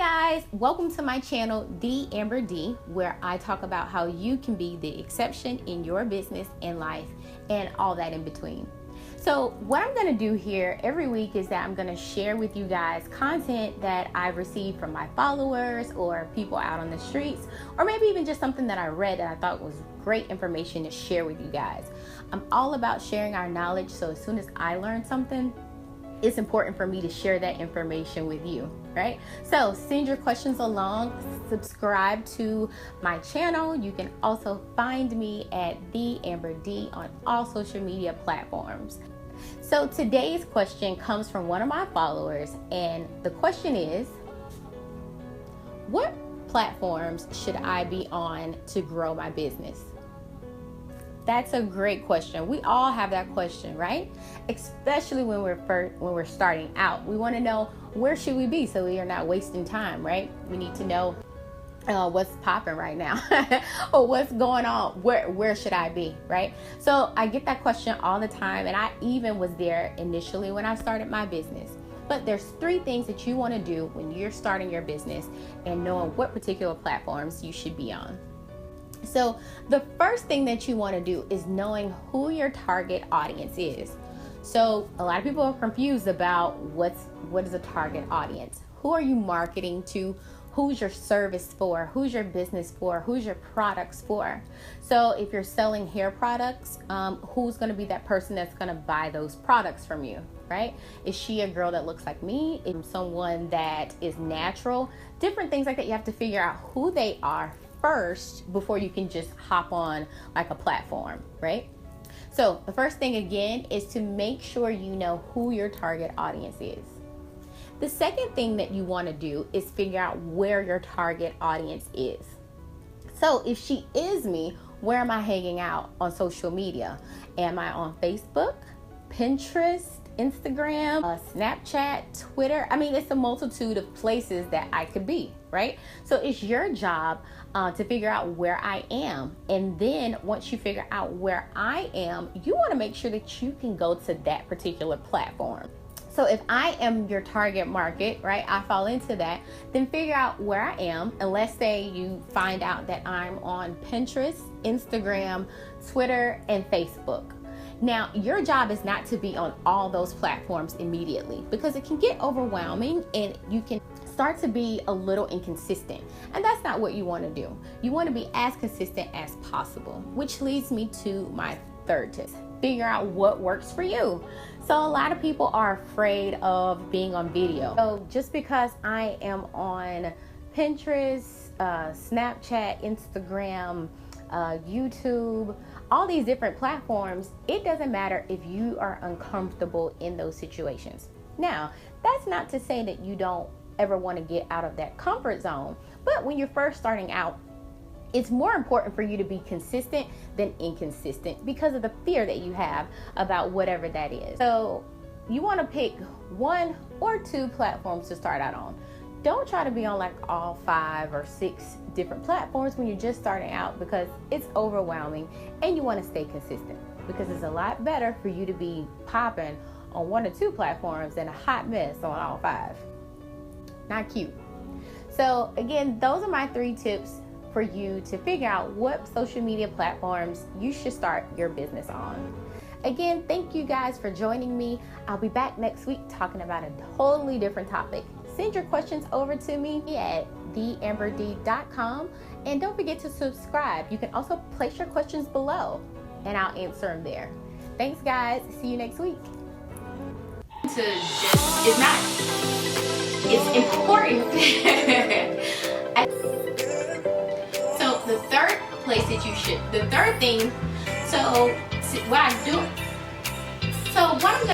guys, welcome to my channel, The Amber D, where I talk about how you can be the exception in your business and life and all that in between. So what I'm going to do here every week is that I'm going to share with you guys content that I've received from my followers or people out on the streets, or maybe even just something that I read that I thought was great information to share with you guys. I'm all about sharing our knowledge, so as soon as I learn something, it's important for me to share that information with you, right? So send your questions along, subscribe to my channel. You can also find me at The Amber D on all social media platforms. So today's question comes from one of my followers, and the question is, what platforms should I be on to grow my business? That's a great question. We all have that question, right? Especially when we're starting out. We want to know, where should we be so we are not wasting time, right? We need to know what's popping right now or what's going on. Where should I be, right? So I get that question all the time, and I even was there initially when I started my business. But there's 3 things that you want to do when you're starting your business and knowing what particular platforms you should be on. So the first thing that you want to do is knowing who your target audience is. So a lot of people are confused about what is a target audience. Who are you marketing to? Who's your service for? Who's your business for? Who's your products for? So if you're selling hair products, who's going to be that person that's going to buy those products from you, right? Is she a girl that looks like me? Is someone that is natural? Different things like that. You have to figure out who they are first before you can just hop on like a platform, right? So the first thing again is to make sure you know who your target audience is. The second thing that you want to do is figure out where your target audience is. So if she is me, where am I hanging out on social media? Am I on Facebook, Pinterest, Instagram, Snapchat, Twitter? I mean, it's a multitude of places that I could be, right? So it's your job to figure out where I am. And then once you figure out where I am, you want to make sure that you can go to that particular platform. So if I am your target market, right, I fall into that, then figure out where I am. And let's say you find out that I'm on Pinterest, Instagram, Twitter, and Facebook. Now, your job is not to be on all those platforms immediately, because it can get overwhelming and you can start to be a little inconsistent. And that's not what you want to do. You want to be as consistent as possible, which leads me to my third tip. Figure out what works for you. So a lot of people are afraid of being on video. So just because I am on Pinterest, Snapchat, Instagram, YouTube, all these different platforms, it doesn't matter if you are uncomfortable in those situations. Now, that's not to say that you don't ever want to get out of that comfort zone, but when you're first starting out, it's more important for you to be consistent than inconsistent because of the fear that you have about whatever that is. So you want to pick 1 or 2 platforms to start out on. Don't try to be on like all 5 or 6 different platforms when you're just starting out, because it's overwhelming, and you want to stay consistent, because it's a lot better for you to be popping on 1 or 2 platforms than a hot mess on all 5. Not cute. So again, those are my 3 tips for you to figure out what social media platforms you should start your business on. Again, thank you guys for joining me. I'll be back next week talking about a totally different topic. Send your questions over to me at theamberd.com, and don't forget to subscribe. You can also place your questions below and I'll answer them there. Thanks guys, see you next week. It's important. So the third thing, so what I'm